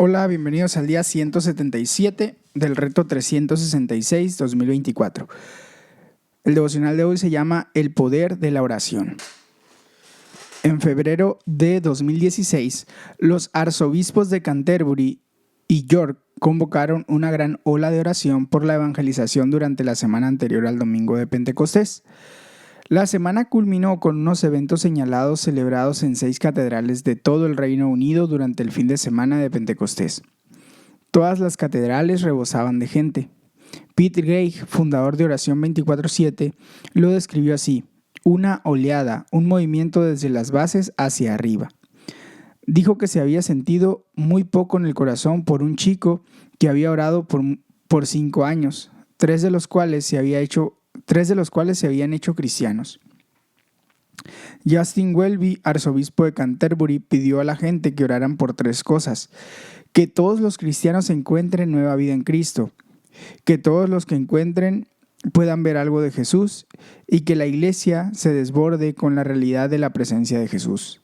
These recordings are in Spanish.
Hola, bienvenidos al día 177 del reto 366-2024. El devocional de hoy se llama El poder de la oración. En febrero de 2016, los arzobispos de Canterbury y York convocaron una gran ola de oración por la evangelización durante la semana anterior al domingo de Pentecostés. La semana culminó con unos eventos señalados celebrados en 6 catedrales de todo el Reino Unido durante el fin de semana de Pentecostés. Todas las catedrales rebosaban de gente. Peter Gray, fundador de Oración 24/7, lo describió así: una oleada, un movimiento desde las bases hacia arriba. Dijo que se había sentido muy poco en el corazón por un chico que había orado por 5 años, tres de los cuales se habían hecho cristianos. Justin Welby, arzobispo de Canterbury, pidió a la gente que oraran por 3 cosas: que todos los cristianos encuentren nueva vida en Cristo, que todos los que encuentren puedan ver algo de Jesús y que la iglesia se desborde con la realidad de la presencia de Jesús.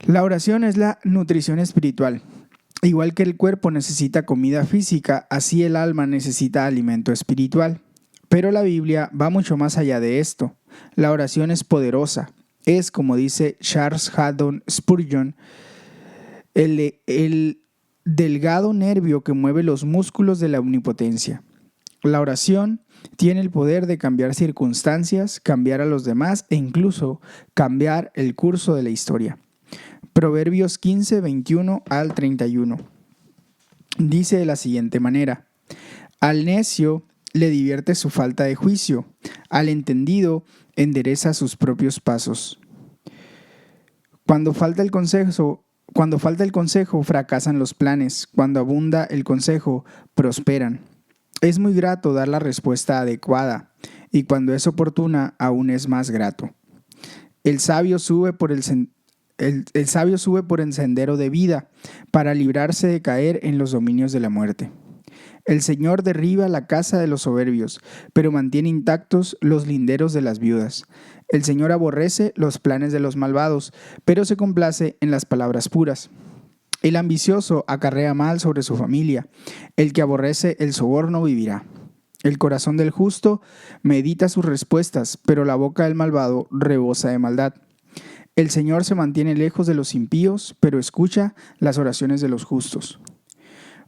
La oración es la nutrición espiritual. Igual que el cuerpo necesita comida física, así el alma necesita alimento espiritual. Pero la Biblia va mucho más allá de esto. La oración es poderosa. Es, como dice Charles Haddon Spurgeon, el delgado nervio que mueve los músculos de la omnipotencia. La oración tiene el poder de cambiar circunstancias, cambiar a los demás e incluso cambiar el curso de la historia. Proverbios 15, 21 al 31. Dice de la siguiente manera: al necio le divierte su falta de juicio, al entendido endereza sus propios pasos. Cuando falta el consejo, fracasan los planes. Cuando abunda el consejo, prosperan. Es muy grato dar la respuesta adecuada, y cuando es oportuna, aún es más grato. El sabio sube por el sendero de vida para librarse de caer en los dominios de la muerte. El Señor derriba la casa de los soberbios, pero mantiene intactos los linderos de las viudas. El Señor aborrece los planes de los malvados, pero se complace en las palabras puras. El ambicioso acarrea mal sobre su familia. El que aborrece el soborno vivirá. El corazón del justo medita sus respuestas, pero la boca del malvado rebosa de maldad. El Señor se mantiene lejos de los impíos, pero escucha las oraciones de los justos.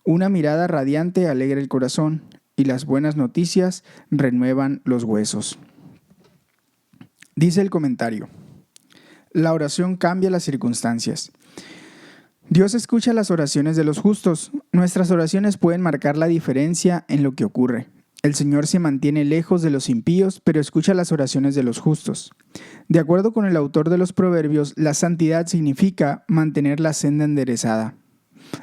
Una mirada radiante alegra el corazón, y las buenas noticias renuevan los huesos. Dice el comentario: la oración cambia las circunstancias. Dios escucha las oraciones de los justos. Nuestras oraciones pueden marcar la diferencia en lo que ocurre. El Señor se mantiene lejos de los impíos, pero escucha las oraciones de los justos. De acuerdo con el autor de los Proverbios, la santidad significa mantener la senda enderezada.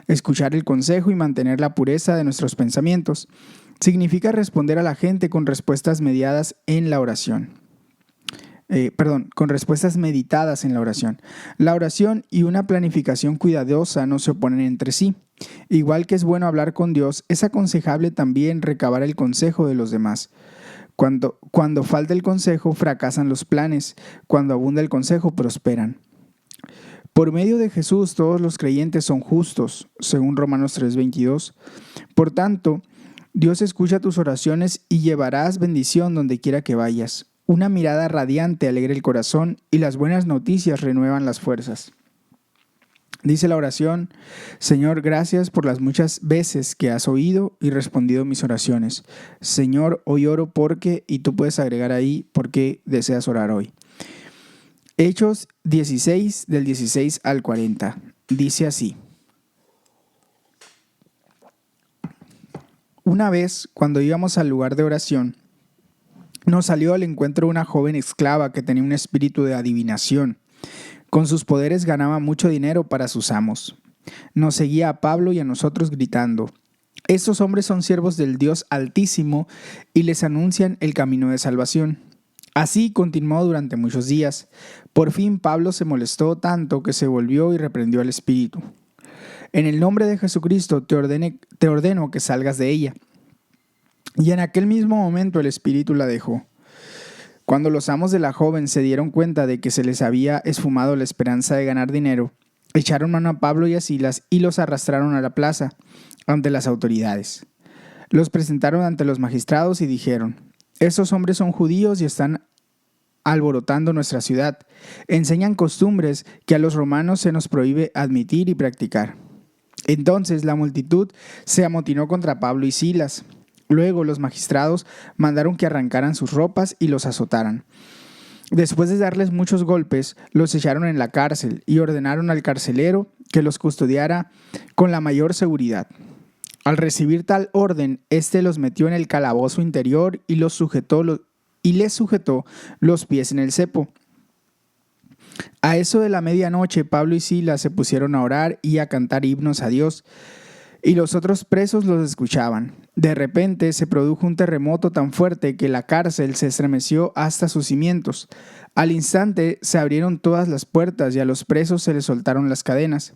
Escuchar el consejo y mantener la pureza de nuestros pensamientos significa responder a la gente con respuestas mediadas en la oración. Con respuestas meditadas en la oración. La oración y una planificación cuidadosa no se oponen entre sí. Igual que es bueno hablar con Dios, es aconsejable también recabar el consejo de los demás. Cuando falta el consejo, fracasan los planes. Cuando abunda el consejo, prosperan. Por medio de Jesús, todos los creyentes son justos, según Romanos 3:22. Por tanto, Dios escucha tus oraciones y llevarás bendición donde quiera que vayas. Una mirada radiante alegra el corazón y las buenas noticias renuevan las fuerzas. Dice la oración: Señor, gracias por las muchas veces que has oído y respondido mis oraciones. Señor, hoy oro porque, y tú puedes agregar ahí por qué deseas orar hoy. Hechos 16, del 16 al 40. Dice así: una vez, cuando íbamos al lugar de oración, nos salió al encuentro una joven esclava que tenía un espíritu de adivinación. Con sus poderes ganaba mucho dinero para sus amos. Nos seguía a Pablo y a nosotros gritando: estos hombres son siervos del Dios Altísimo y les anuncian el camino de salvación. Así continuó durante muchos días. Por fin Pablo se molestó tanto que se volvió y reprendió al espíritu. En el nombre de Jesucristo te ordeno que salgas de ella. Y en aquel mismo momento el espíritu la dejó. Cuando los amos de la joven se dieron cuenta de que se les había esfumado la esperanza de ganar dinero, Echaron mano a Pablo y a Silas y los arrastraron a la plaza ante las autoridades. Los presentaron ante los magistrados y dijeron: estos hombres son judíos y están alborotando nuestra ciudad. Enseñan costumbres que a los romanos se nos prohíbe admitir y practicar. Entonces la multitud se amotinó contra Pablo y Silas. Luego los magistrados mandaron que arrancaran sus ropas y los azotaran. Después de darles muchos golpes, los echaron en la cárcel y ordenaron al carcelero que los custodiara con la mayor seguridad. Al recibir tal orden, éste los metió en el calabozo interior y les sujetó los pies en el cepo. A eso de la medianoche, Pablo y Silas se pusieron a orar y a cantar himnos a Dios, y los otros presos los escuchaban. De repente se produjo un terremoto tan fuerte que la cárcel se estremeció hasta sus cimientos. Al instante se abrieron todas las puertas y a los presos se les soltaron las cadenas.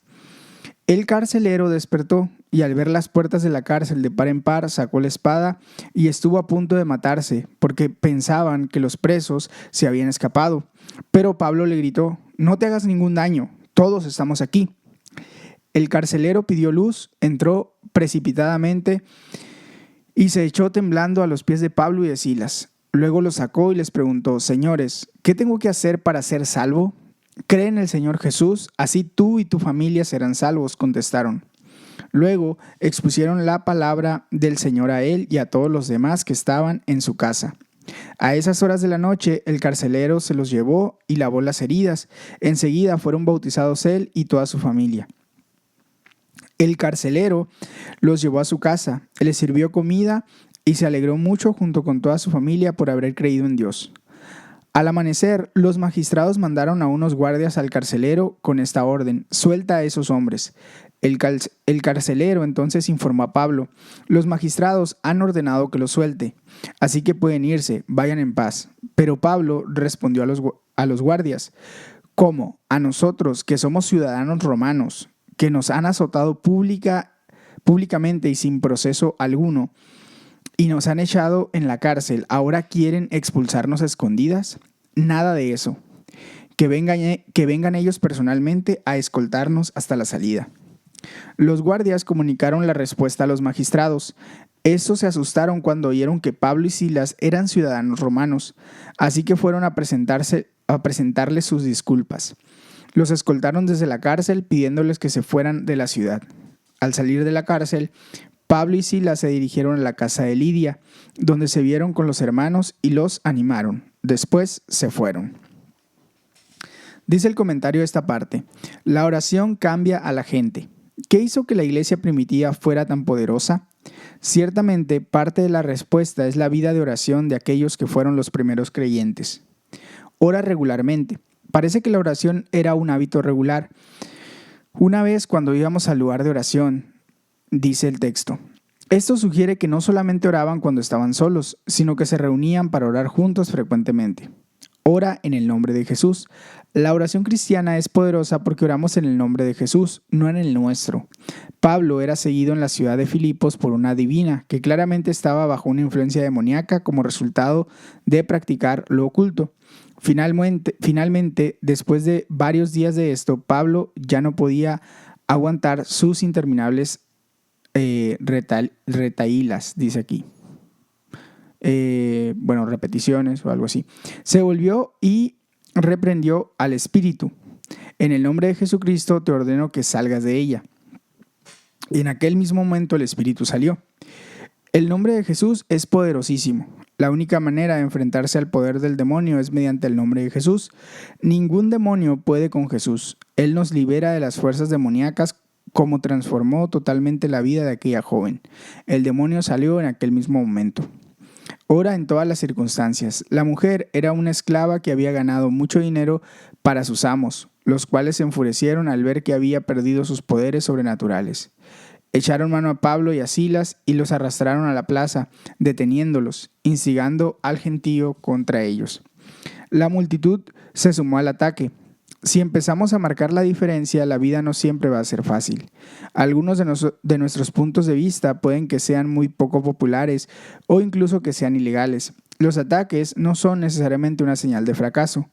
El carcelero despertó y al ver las puertas de la cárcel de par en par sacó la espada y estuvo a punto de matarse porque pensaban que los presos se habían escapado. Pero Pablo le gritó: no te hagas ningún daño, todos estamos aquí. El carcelero pidió luz, entró precipitadamente y se echó temblando a los pies de Pablo y de Silas. Luego los sacó y les preguntó: señores, ¿qué tengo que hacer para ser salvo? Cree en el Señor Jesús, así tú y tu familia serán salvos, contestaron. Luego expusieron la palabra del Señor a él y a todos los demás que estaban en su casa. A esas horas de la noche el carcelero se los llevó y lavó las heridas. Enseguida fueron bautizados él y toda su familia. El carcelero los llevó a su casa, les sirvió comida y se alegró mucho junto con toda su familia por haber creído en Dios. Al amanecer, los magistrados mandaron a unos guardias al carcelero con esta orden: suelta a esos hombres. El carcelero entonces informó a Pablo: los magistrados han ordenado que los suelte, así que pueden irse, vayan en paz. Pero Pablo respondió a los guardias: ¿cómo? ¿A nosotros, que somos ciudadanos romanos, que nos han azotado públicamente y sin proceso alguno, y nos han echado en la cárcel, ahora quieren expulsarnos a escondidas? Nada de eso. Que vengan ellos personalmente a escoltarnos hasta la salida. Los guardias comunicaron la respuesta a los magistrados. Estos se asustaron cuando oyeron que Pablo y Silas eran ciudadanos romanos, así que fueron a presentarles sus disculpas. Los escoltaron desde la cárcel pidiéndoles que se fueran de la ciudad. Al salir de la cárcel, Pablo y Silas se dirigieron a la casa de Lidia, donde se vieron con los hermanos y los animaron. Después se fueron. Dice el comentario de esta parte: la oración cambia a la gente. ¿Qué hizo que la iglesia primitiva fuera tan poderosa? Ciertamente, parte de la respuesta es la vida de oración de aquellos que fueron los primeros creyentes. Ora regularmente. Parece que la oración era un hábito regular. Una vez cuando íbamos al lugar de oración, dice el texto, esto sugiere que no solamente oraban cuando estaban solos, sino que se reunían para orar juntos frecuentemente. Ora en el nombre de Jesús. La oración cristiana es poderosa porque oramos en el nombre de Jesús, no en el nuestro. Pablo era seguido en la ciudad de Filipos por una adivina que claramente estaba bajo una influencia demoníaca como resultado de practicar lo oculto. Finalmente, después de varios días de esto, Pablo ya no podía aguantar sus interminables retahílas, dice aquí. Repeticiones o algo así. Se volvió y reprendió al espíritu. En el nombre de Jesucristo te ordeno que salgas de ella. Y en aquel mismo momento el espíritu salió. El nombre de Jesús es poderosísimo. La única manera de enfrentarse al poder del demonio es mediante el nombre de Jesús. Ningún demonio puede con Jesús. Él nos libera de las fuerzas demoníacas, como transformó totalmente la vida de aquella joven. El demonio salió en aquel mismo momento. Ora en todas las circunstancias. La mujer era una esclava que había ganado mucho dinero para sus amos, los cuales se enfurecieron al ver que había perdido sus poderes sobrenaturales. Echaron mano a Pablo y a Silas y los arrastraron a la plaza, deteniéndolos, instigando al gentío contra ellos. La multitud se sumó al ataque. Si empezamos a marcar la diferencia, la vida no siempre va a ser fácil. Algunos de nuestros puntos de vista pueden que sean muy poco populares o incluso que sean ilegales. Los ataques no son necesariamente una señal de fracaso.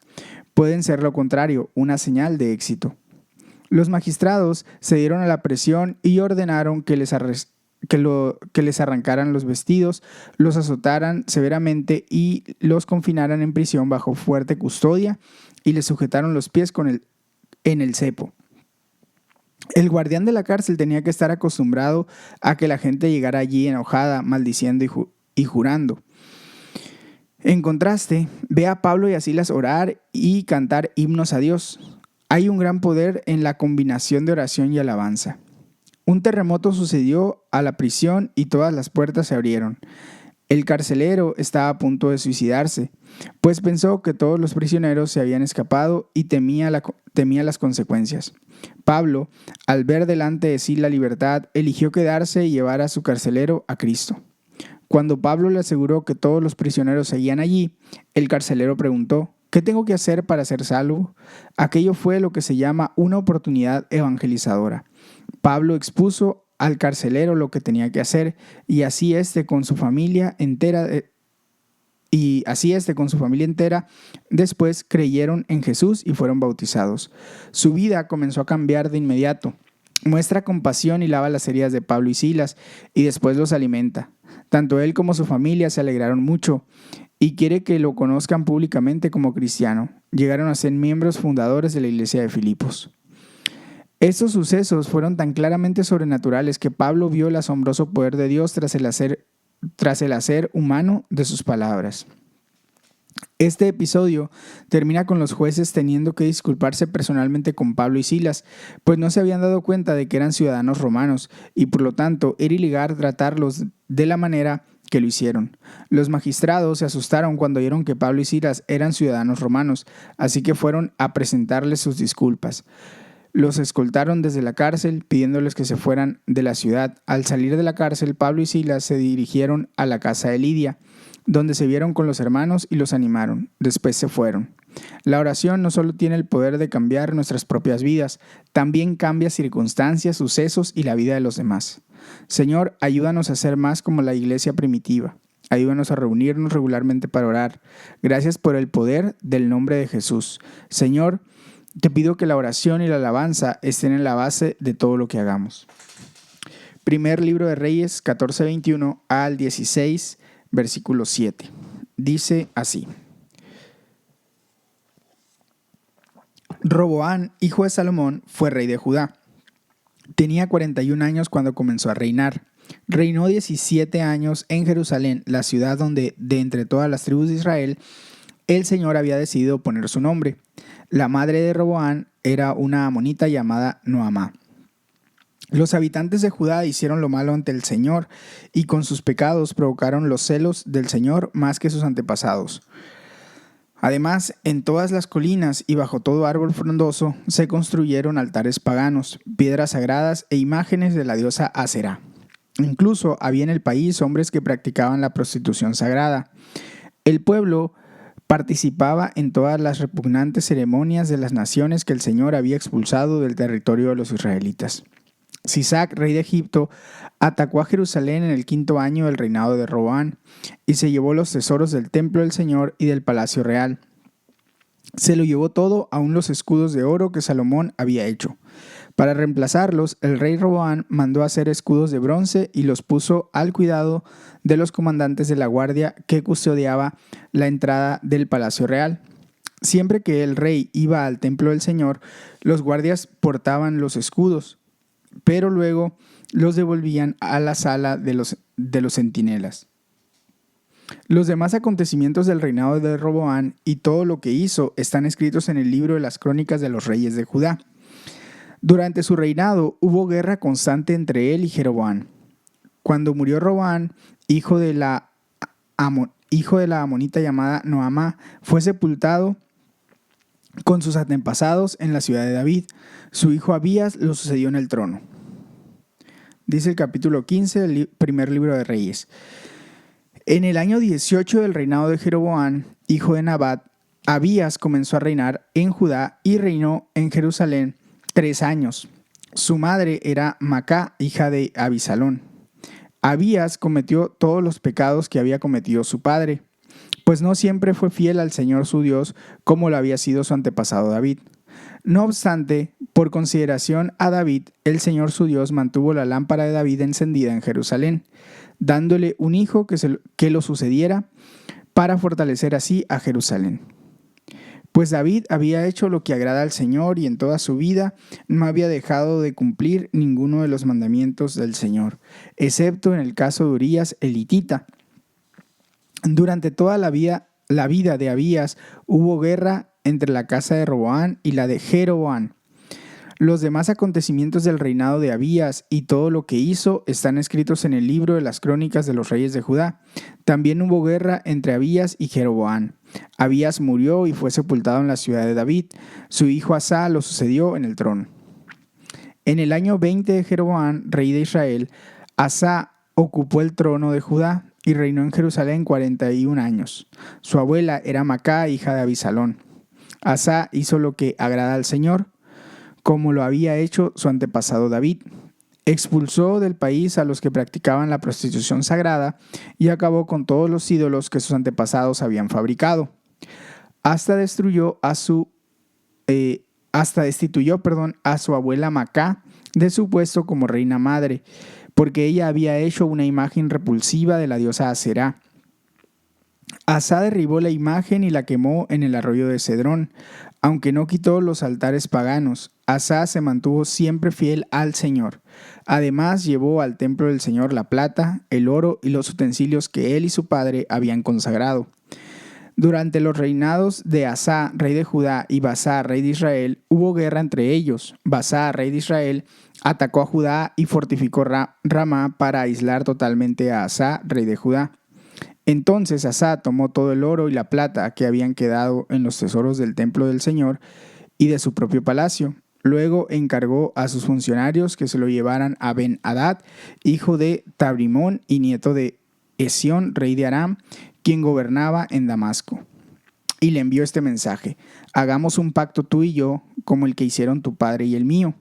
Pueden ser lo contrario, una señal de éxito. Los magistrados se dieron a la presión y ordenaron que les arrancaran los vestidos, los azotaran severamente y los confinaran en prisión bajo fuerte custodia y les sujetaron los pies en el cepo. El guardián de la cárcel tenía que estar acostumbrado a que la gente llegara allí enojada, maldiciendo y jurando. En contraste, ve a Pablo y a Silas orar y cantar himnos a Dios. Hay un gran poder en la combinación de oración y alabanza. Un terremoto sucedió a la prisión y todas las puertas se abrieron. El carcelero estaba a punto de suicidarse, pues pensó que todos los prisioneros se habían escapado y temía las consecuencias. Pablo, al ver delante de sí la libertad, eligió quedarse y llevar a su carcelero a Cristo. Cuando Pablo le aseguró que todos los prisioneros seguían allí, el carcelero preguntó: ¿qué tengo que hacer para ser salvo? Aquello fue lo que se llama una oportunidad evangelizadora. Pablo expuso al carcelero lo que tenía que hacer y así con su familia entera después creyeron en Jesús y fueron bautizados. Su vida comenzó a cambiar de inmediato. Muestra compasión y lava las heridas de Pablo y Silas y después los alimenta. Tanto él como su familia se alegraron mucho y quiere que lo conozcan públicamente como cristiano. Llegaron a ser miembros fundadores de la iglesia de Filipos. Estos sucesos fueron tan claramente sobrenaturales que Pablo vio el asombroso poder de Dios tras el hacer humano de sus palabras. Este episodio termina con los jueces teniendo que disculparse personalmente con Pablo y Silas, pues no se habían dado cuenta de que eran ciudadanos romanos y por lo tanto era ilegal tratarlos de la manera que lo hicieron. Los magistrados se asustaron cuando oyeron que Pablo y Silas eran ciudadanos romanos, así que fueron a presentarles sus disculpas. Los escoltaron desde la cárcel pidiéndoles que se fueran de la ciudad. Al salir de la cárcel, Pablo y Silas se dirigieron a la casa de Lidia, donde se vieron con los hermanos y los animaron. Después se fueron. La oración no solo tiene el poder de cambiar nuestras propias vidas, también cambia circunstancias, sucesos y la vida de los demás. Señor, ayúdanos a ser más como la iglesia primitiva. Ayúdanos a reunirnos regularmente para orar. Gracias por el poder del nombre de Jesús. Señor, te pido que la oración y la alabanza estén en la base de todo lo que hagamos. Primer libro de Reyes, 14:21 al 16, versículo 7. Dice así: Roboán, hijo de Salomón, fue rey de Judá. Tenía 41 años cuando comenzó a reinar. Reinó 17 años en Jerusalén, la ciudad donde, de entre todas las tribus de Israel, el Señor había decidido poner su nombre. La madre de Roboán era una amonita llamada Noamá. Los habitantes de Judá hicieron lo malo ante el Señor y con sus pecados provocaron los celos del Señor más que sus antepasados. Además, en todas las colinas y bajo todo árbol frondoso se construyeron altares paganos, piedras sagradas e imágenes de la diosa Aserá. Incluso había en el país hombres que practicaban la prostitución sagrada. El pueblo participaba en todas las repugnantes ceremonias de las naciones que el Señor había expulsado del territorio de los israelitas. Sisac, rey de Egipto, atacó a Jerusalén en el 5º año del reinado de Roboán y se llevó los tesoros del templo del Señor y del palacio real. Se lo llevó todo, aun los escudos de oro que Salomón había hecho. Para reemplazarlos, el rey Roboán mandó hacer escudos de bronce y los puso al cuidado de los comandantes de la guardia que custodiaba la entrada del palacio real. Siempre que el rey iba al templo del Señor, los guardias portaban los escudos, pero luego los devolvían a la sala de los centinelas. Los demás acontecimientos del reinado de Roboán y todo lo que hizo están escritos en el libro de las crónicas de los reyes de Judá. Durante su reinado hubo guerra constante entre él y Jeroboam. Cuando murió Roboán, hijo de la amonita llamada Noamá, fue sepultado con sus antepasados en la ciudad de David. Su hijo Abías lo sucedió en el trono. Dice el capítulo 15 del primer libro de Reyes. En el año 18 del reinado de Jeroboam, hijo de Nabat, Abías comenzó a reinar en Judá y reinó en Jerusalén 3 años. Su madre era Macá, hija de Abisalón. Abías cometió todos los pecados que había cometido su padre, pues no siempre fue fiel al Señor su Dios como lo había sido su antepasado David. No obstante, por consideración a David, el Señor su Dios mantuvo la lámpara de David encendida en Jerusalén, dándole un hijo que lo sucediera para fortalecer así a Jerusalén. Pues David había hecho lo que agrada al Señor y en toda su vida no había dejado de cumplir ninguno de los mandamientos del Señor, excepto en el caso de Urías el hitita. Durante toda la vida de Abías hubo guerra entre la casa de Roboam y la de Jeroboam. Los demás acontecimientos del reinado de Abías y todo lo que hizo están escritos en el libro de las crónicas de los reyes de Judá. También hubo guerra entre Abías y Jeroboam. Abías murió y fue sepultado en la ciudad de David. Su hijo Asá lo sucedió en el trono. En el año 20 de Jeroboam, rey de Israel, Asá ocupó el trono de Judá y reinó en Jerusalén 41 años. Su abuela era Macá, hija de Abisalón. Asá hizo lo que agrada al Señor, como lo había hecho su antepasado David. Expulsó del país a los que practicaban la prostitución sagrada y acabó con todos los ídolos que sus antepasados habían fabricado. Hasta destituyó a su abuela Macá de su puesto como reina madre, porque ella había hecho una imagen repulsiva de la diosa Aserá. Asá derribó la imagen y la quemó en el arroyo de Cedrón. Aunque no quitó los altares paganos, Asá se mantuvo siempre fiel al Señor. Además, llevó al templo del Señor la plata, el oro y los utensilios que él y su padre habían consagrado. Durante los reinados de Asá, rey de Judá, y Basá, rey de Israel, hubo guerra entre ellos. Basá, rey de Israel, atacó a Judá y fortificó Ramá para aislar totalmente a Asá, rey de Judá. Entonces Asá tomó todo el oro y la plata que habían quedado en los tesoros del templo del Señor y de su propio palacio. Luego encargó a sus funcionarios que se lo llevaran a Ben-Hadad, hijo de Tabrimón y nieto de Esión, rey de Aram, quien gobernaba en Damasco. Y le envió este mensaje: hagamos un pacto tú y yo, como el que hicieron tu padre y el mío.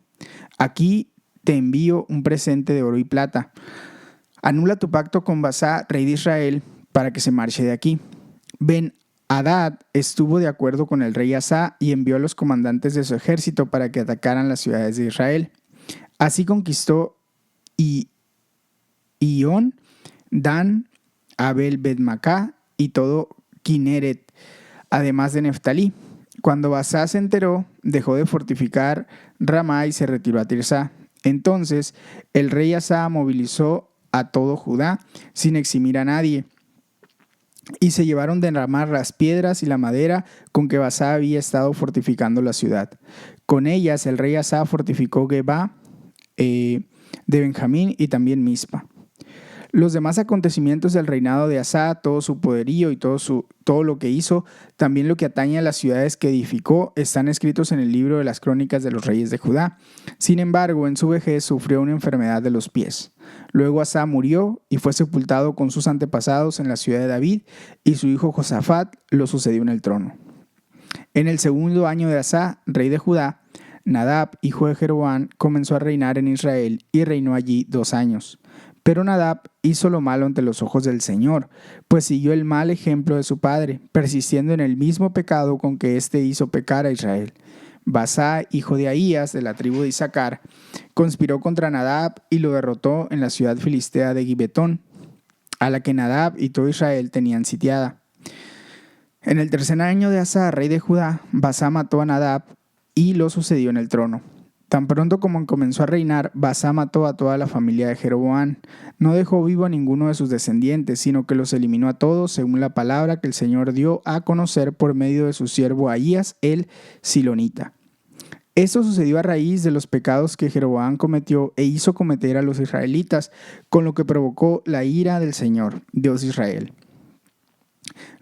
Aquí te envío un presente de oro y plata. Anula tu pacto con Basá, rey de Israel, para que se marche de aquí. Ben-Hadad estuvo de acuerdo con el rey Asá y envió a los comandantes de su ejército para que atacaran las ciudades de Israel. Así conquistó Ión, Dan, Abel-Bet-Macá y todo Kineret, además de Neftalí. Cuando Basá se enteró, dejó de fortificar Ramá y se retiró a Tirsá. Entonces el rey Asá movilizó a todo Judá sin eximir a nadie, y se llevaron de Ramá las piedras y la madera con que Basá había estado fortificando la ciudad. Con ellas el rey Asá fortificó Gebá de Benjamín y también Mizpa. Los demás acontecimientos del reinado de Asá, todo su poderío y todo lo que hizo, también lo que atañe a las ciudades que edificó, están escritos en el libro de las crónicas de los reyes de Judá. Sin embargo, en su vejez sufrió una enfermedad de los pies. Luego Asá murió y fue sepultado con sus antepasados en la ciudad de David, y su hijo Josafat lo sucedió en el trono. En el segundo año de Asá, rey de Judá, Nadab, hijo de Jeroboam, comenzó a reinar en Israel y reinó allí 2 años. Pero Nadab hizo lo malo ante los ojos del Señor, pues siguió el mal ejemplo de su padre, persistiendo en el mismo pecado con que éste hizo pecar a Israel. Basá, hijo de Ahías, de la tribu de Isaacar, conspiró contra Nadab y lo derrotó en la ciudad filistea de Gibetón, a la que Nadab y todo Israel tenían sitiada. En el tercer año de Asá, rey de Judá, Basá mató a Nadab y lo sucedió en el trono. Tan pronto como comenzó a reinar, Basá mató a toda la familia de Jeroboam. No dejó vivo a ninguno de sus descendientes, sino que los eliminó a todos, según la palabra que el Señor dio a conocer por medio de su siervo Ahías el Silonita. Esto sucedió a raíz de los pecados que Jeroboam cometió e hizo cometer a los israelitas, con lo que provocó la ira del Señor, Dios de Israel.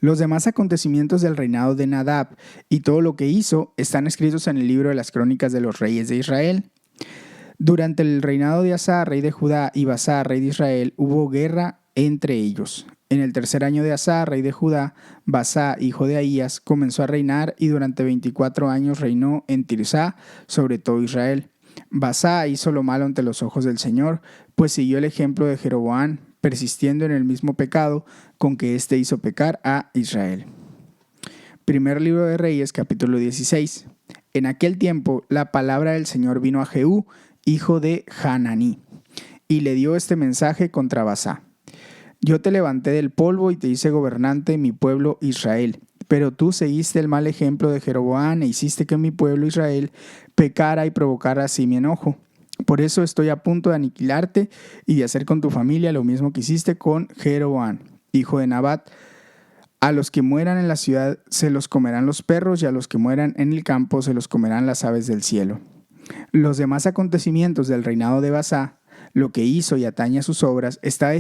Los demás acontecimientos del reinado de Nadab y todo lo que hizo están escritos en el libro de las crónicas de los reyes de Israel. Durante el reinado de Asá, rey de Judá, y Basá, rey de Israel, hubo guerra entre ellos. En el tercer año de Asá, rey de Judá, Basá, hijo de Ahías, comenzó a reinar y durante 24 años reinó en Tirsá sobre todo Israel. Basá hizo lo malo ante los ojos del Señor, pues siguió el ejemplo de Jeroboam, persistiendo en el mismo pecado con que éste hizo pecar a Israel. Primer libro de Reyes, capítulo 16. En aquel tiempo la palabra del Señor vino a Jehú, hijo de Hananí, y le dio este mensaje contra Basá. Yo te levanté del polvo y te hice gobernante de mi pueblo Israel. Pero tú seguiste el mal ejemplo de Jeroboam e hiciste que mi pueblo Israel pecara y provocara así mi enojo. Por eso estoy a punto de aniquilarte y de hacer con tu familia lo mismo que hiciste con Jeroboam, hijo de Nabat. A los que mueran en la ciudad se los comerán los perros, y a los que mueran en el campo se los comerán las aves del cielo. Los demás acontecimientos del reinado de Basá, lo que hizo y atañe a sus obras, están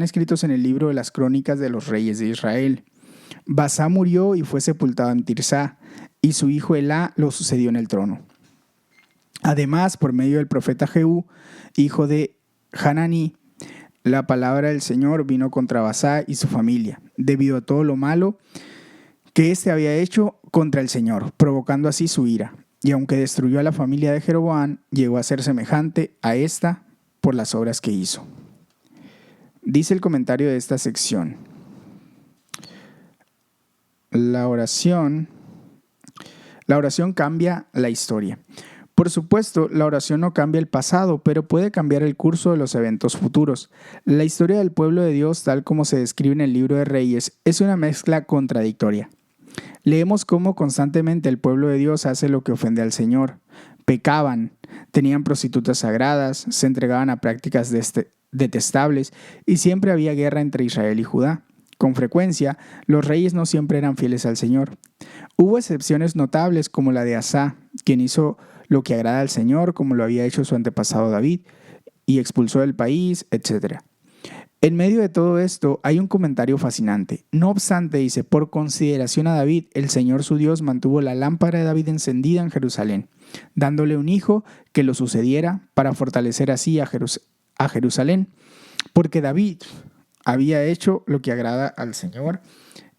escritos en el libro de las crónicas de los reyes de Israel. Basá murió y fue sepultado en Tirsá, y su hijo Elá lo sucedió en el trono. Además, por medio del profeta Jehú, hijo de Hananí, la palabra del Señor vino contra Basá y su familia, debido a todo lo malo que éste había hecho contra el Señor, provocando así su ira. Y aunque destruyó a la familia de Jeroboam, llegó a ser semejante a esta por las obras que hizo. Dice el comentario de esta sección: La oración cambia la historia. Por supuesto, la oración no cambia el pasado, pero puede cambiar el curso de los eventos futuros. La historia del pueblo de Dios, tal como se describe en el libro de Reyes, es una mezcla contradictoria. Leemos cómo constantemente el pueblo de Dios hace lo que ofende al Señor. Pecaban, tenían prostitutas sagradas, se entregaban a prácticas detestables y siempre había guerra entre Israel y Judá. Con frecuencia, los reyes no siempre eran fieles al Señor. Hubo excepciones notables como la de Asa, quien hizo lo que agrada al Señor, como lo había hecho su antepasado David, y expulsó del país, etc. En medio de todo esto hay un comentario fascinante. No obstante, dice, por consideración a David, el Señor su Dios mantuvo la lámpara de David encendida en Jerusalén, dándole un hijo que lo sucediera para fortalecer así a Jerusalén, porque David había hecho lo que agrada al Señor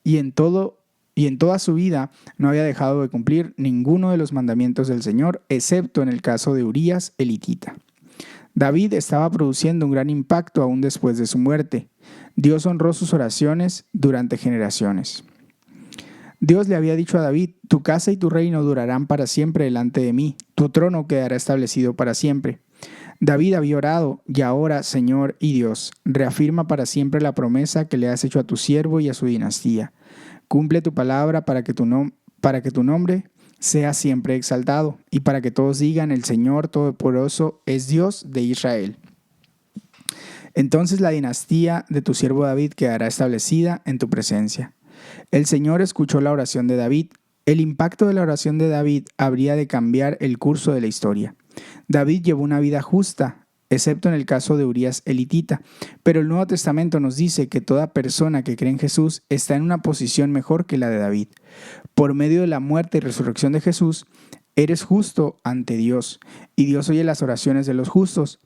y en toda su vida no había dejado de cumplir ninguno de los mandamientos del Señor, excepto en el caso de Urías el hitita. David estaba produciendo un gran impacto aún después de su muerte. Dios honró sus oraciones durante generaciones. Dios le había dicho a David: tu casa y tu reino durarán para siempre delante de mí, tu trono quedará establecido para siempre. David había orado, y ahora, Señor y Dios, reafirma para siempre la promesa que le has hecho a tu siervo y a su dinastía. Cumple tu palabra para que tu nombre sea siempre exaltado, y para que todos digan: el Señor Todopoderoso es Dios de Israel. Entonces la dinastía de tu siervo David quedará establecida en tu presencia. El Señor escuchó la oración de David. El impacto de la oración de David habría de cambiar el curso de la historia. David llevó una vida justa, excepto en el caso de Urías el hitita, pero el Nuevo Testamento nos dice que toda persona que cree en Jesús está en una posición mejor que la de David. Por medio de la muerte y resurrección de Jesús, eres justo ante Dios, y Dios oye las oraciones de los justos.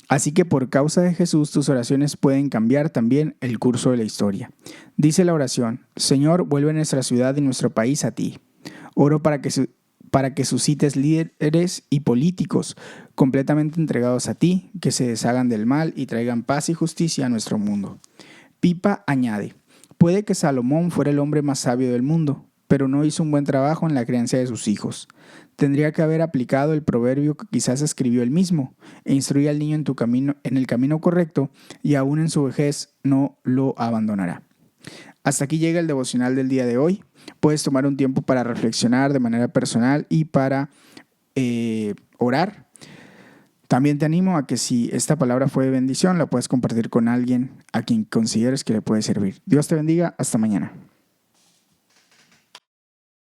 Así que por causa de Jesús, tus oraciones pueden cambiar también el curso de la historia. Dice la oración: Señor, vuelve nuestra ciudad y nuestro país a ti. Oro para que suscites líderes y políticos completamente entregados a ti, que se deshagan del mal y traigan paz y justicia a nuestro mundo. Pipa añade: puede que Salomón fuera el hombre más sabio del mundo, pero no hizo un buen trabajo en la crianza de sus hijos. Tendría que haber aplicado el proverbio que quizás escribió él mismo: e instruye al niño en el camino correcto, y aún en su vejez no lo abandonará. Hasta aquí llega el devocional del día de hoy. Puedes tomar un tiempo para reflexionar de manera personal y para orar. También te animo a que, si esta palabra fue de bendición, la puedes compartir con alguien a quien consideres que le puede servir. Dios te bendiga. Hasta mañana.